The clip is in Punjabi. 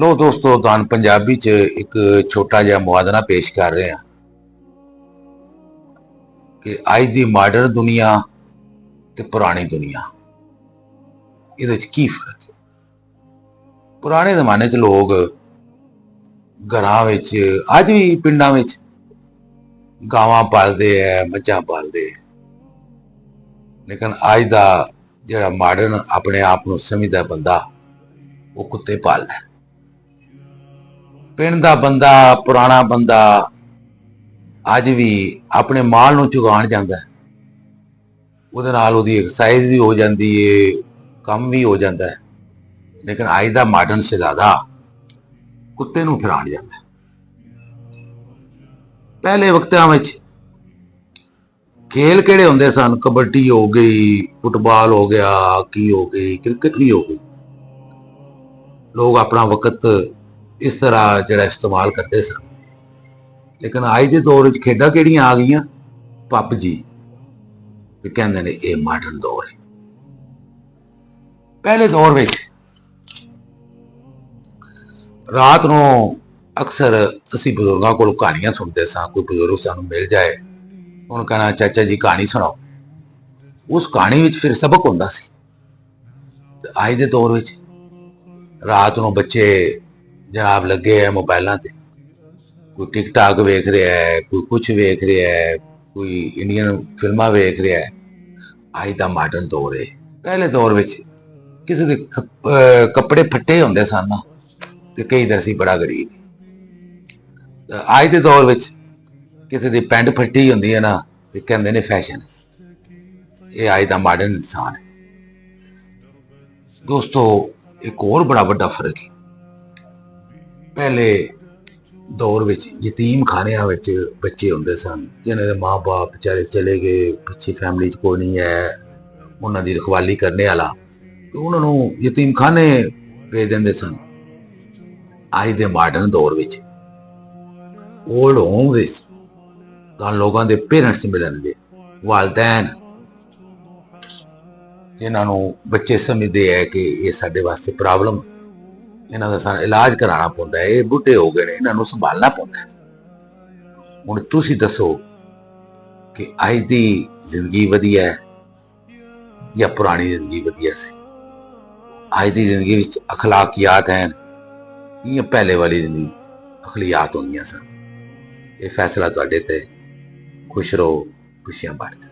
ਲੋ ਦੋਸਤੋ, ਤੁਹਾਨੂੰ ਪੰਜਾਬੀ 'ਚ ਇੱਕ ਛੋਟਾ ਜਿਹਾ ਮੁਹਾਵਰਾ ਪੇਸ਼ ਕਰ ਰਹੇ ਹਾਂ ਕਿ ਅੱਜ ਦੀ ਮਾਡਰਨ ਦੁਨੀਆ ਤੇ ਪੁਰਾਣੀ ਦੁਨੀਆ, ਇਹਦੇ 'ਚ ਕੀ ਫਰਕ ਹੈ। ਪੁਰਾਣੇ ਜ਼ਮਾਨੇ 'ਚ ਲੋਕ ਘਰਾਂ ਵਿੱਚ, ਅੱਜ ਵੀ ਪਿੰਡਾਂ ਵਿੱਚ ਗਾਵਾਂ ਪਾਲਦੇ ਹੈ, ਮੱਝਾਂ ਪਾਲਦੇ ਹੈ, ਲੇਕਿਨ ਅੱਜ ਦਾ ਜਿਹੜਾ ਮਾਡਰਨ ਆਪਣੇ ਆਪ ਨੂੰ ਸਮਝਦਾ ਬੰਦਾ, ਉਹ ਕੁੱਤੇ ਪਾਲਦਾ। ਪਿੰਡ ਦਾ ਬੰਦਾ, ਪੁਰਾਣਾ ਬੰਦਾ ਅੱਜ ਵੀ ਆਪਣੇ ਮਾਲ ਨੂੰ ਚੁਗਾਉਣ ਜਾਂਦਾ, ਉਹਦੇ ਨਾਲ ਉਹਦੀ ਐਕਸਰਸਾਈਜ਼ ਵੀ ਹੋ ਜਾਂਦੀ ਹੈ, ਕੰਮ ਵੀ ਹੋ ਜਾਂਦਾ ਹੈ। ਲੇਕਿਨ ਅੱਜ ਦਾ ਮਾਡਰਨ ਸ਼ਹਿਜ਼ਾਦਾ ਕੁੱਤੇ ਨੂੰ ਫਿਰਾਣ ਜਾਂਦਾ। ਪਹਿਲੇ ਵਕਤਾਂ ਵਿੱਚ ਖੇਲ ਕਿਹੜੇ ਹੁੰਦੇ ਸਨ? ਕਬੱਡੀ ਹੋ ਗਈ, ਫੁੱਟਬਾਲ ਹੋ ਗਿਆ, ਹਾਕੀ ਹੋ ਗਈ, ਕ੍ਰਿਕਟ ਵੀ ਹੋ ਗਈ। ਲੋਕ ਆਪਣਾ ਵਕਤ ਇਸ ਤਰ੍ਹਾਂ ਜਿਹੜਾ ਇਸਤੇਮਾਲ ਕਰਦੇ ਸਨ। ਲੇਕਿਨ ਅੱਜ ਦੇ ਦੌਰ ਵਿੱਚ ਖੇਡਾਂ ਕਿਹੜੀਆਂ ਆ ਗਈਆਂ? ਪਬਜੀ, ਤੇ ਕਹਿੰਦੇ ਨੇ ਇਹ ਮਾਡਰਨ ਦੌਰ ਹੈ। ਪਹਿਲੇ ਦੌਰ ਵਿੱਚ ਰਾਤ ਨੂੰ ਅਕਸਰ ਅਸੀਂ ਬਜ਼ੁਰਗਾਂ ਕੋਲ ਕਹਾਣੀਆਂ ਸੁਣਦੇ ਸਾਂ। ਕੋਈ ਬਜ਼ੁਰਗ ਸਾਨੂੰ ਮਿਲ ਜਾਏ, ਉਹਨੂੰ ਕਹਿਣਾ ਚਾਚਾ ਜੀ ਕਹਾਣੀ ਸੁਣਾਓ। ਉਸ ਕਹਾਣੀ ਵਿੱਚ ਫਿਰ ਸਬਕ ਹੁੰਦਾ ਸੀ। ਤੇ ਅੱਜ ਦੇ ਦੌਰ ਵਿੱਚ ਰਾਤ ਨੂੰ ਬੱਚੇ ਜਨਾਬ ਲੱਗੇ ਹੈ ਮੋਬਾਇਲਾਂ ਤੇ, ਕੋਈ ਟਿਕਟਾਕ ਵੇਖ ਰਿਹਾ ਹੈ, ਕੋਈ ਕੁਛ ਵੇਖ ਰਿਹਾ ਹੈ, ਕੋਈ ਇੰਡੀਅਨ ਫਿਲਮਾਂ ਵੇਖ ਰਿਹਾ ਹੈ। ਅੱਜ ਦਾ ਮਾਡਰਨ ਦੌਰ ਹੈ। ਪਹਿਲੇ ਦੌਰ ਵਿੱਚ ਕਿਸੇ ਦੇ ਕੱਪੜੇ ਫੱਟੇ ਹੁੰਦੇ ਸਨ ਤੇ ਕਹੀਦਾ ਸੀ ਬੜਾ ਗਰੀਬ। ਅੱਜ ਦੇ ਦੌਰ ਵਿੱਚ ਕਿਸੇ ਦੀ ਪੈਂਟ ਫੱਟੀ ਹੁੰਦੀ ਹੈ ਨਾ, ਤੇ ਕਹਿੰਦੇ ਨੇ ਫੈਸ਼ਨ। ਇਹ ਅੱਜ ਦਾ ਮਾਡਰਨ ਇਨਸਾਨ ਹੈ। ਦੋਸਤੋ, ਇੱਕ ਹੋਰ ਬੜਾ ਵੱਡਾ ਫਰਕ ਹੈ। ਪਹਿਲੇ ਦੌਰ ਵਿੱਚ ਯਤੀਮ ਖਾਨਿਆਂ ਵਿੱਚ ਬੱਚੇ ਹੁੰਦੇ ਸਨ, ਜਿਨ੍ਹਾਂ ਦੇ ਮਾਂ ਬਾਪ ਵਿਚਾਰੇ ਚਲੇ ਗਏ, ਪਿੱਛੇ ਫੈਮਿਲੀ 'ਚ ਕੋਈ ਨਹੀਂ ਹੈ ਉਹਨਾਂ ਦੀ ਰਖਵਾਲੀ ਕਰਨੇ ਵਾਲਾ, ਤੇ ਉਹਨਾਂ ਨੂੰ ਯਤੀਮ ਖਾਨੇ ਭੇਜ ਦਿੰਦੇ ਸਨ। ਅੱਜ ਦੇ ਮਾਡਰਨ ਦੌਰ ਵਿੱਚ ਓਲਡ ਹੋਮ ਵਿੱਚ ਤਾਂ ਲੋਕਾਂ ਦੇ ਪੇਰੈਂਟਸ ਮਿਲਣਗੇ, ਵਾਲਦੈਨ, ਜਿਨ੍ਹਾਂ ਨੂੰ ਬੱਚੇ ਸਮਝਦੇ ਹੈ ਕਿ ਇਹ ਸਾਡੇ ਵਾਸਤੇ ਪ੍ਰੋਬਲਮ, ਇਹਨਾਂ ਦਾ ਸਾਨੂੰ ਇਲਾਜ ਕਰਾਉਣਾ ਪੈਂਦਾ ਹੈ, ਇਹ ਬੁੱਢੇ ਹੋ ਗਏ ਨੇ, ਇਹਨਾਂ ਨੂੰ ਸੰਭਾਲਣਾ ਪੈਂਦਾ। ਹੁਣ ਤੁਸੀਂ ਦੱਸੋ ਕਿ ਅੱਜ ਦੀ ਜ਼ਿੰਦਗੀ ਵਧੀਆ ਹੈ ਜਾਂ ਪੁਰਾਣੀ ਜ਼ਿੰਦਗੀ ਵਧੀਆ ਸੀ? ਅੱਜ ਦੀ ਜ਼ਿੰਦਗੀ ਵਿੱਚ ਅਖਲਾਕੀਆਤ ਹਨ ਜਾਂ ਪਹਿਲੇ ਵਾਲੀ ਜ਼ਿੰਦਗੀ ਅਖਲਾਕੀਆਤ ਹੁੰਦੀਆਂ ਸਨ? ਇਹ ਫੈਸਲਾ ਤੁਹਾਡੇ ਤੇ। ਖੁਸ਼ ਰਹੋ, ਖੁਸ਼ੀਆਂ ਬਾਂਟਦੇ।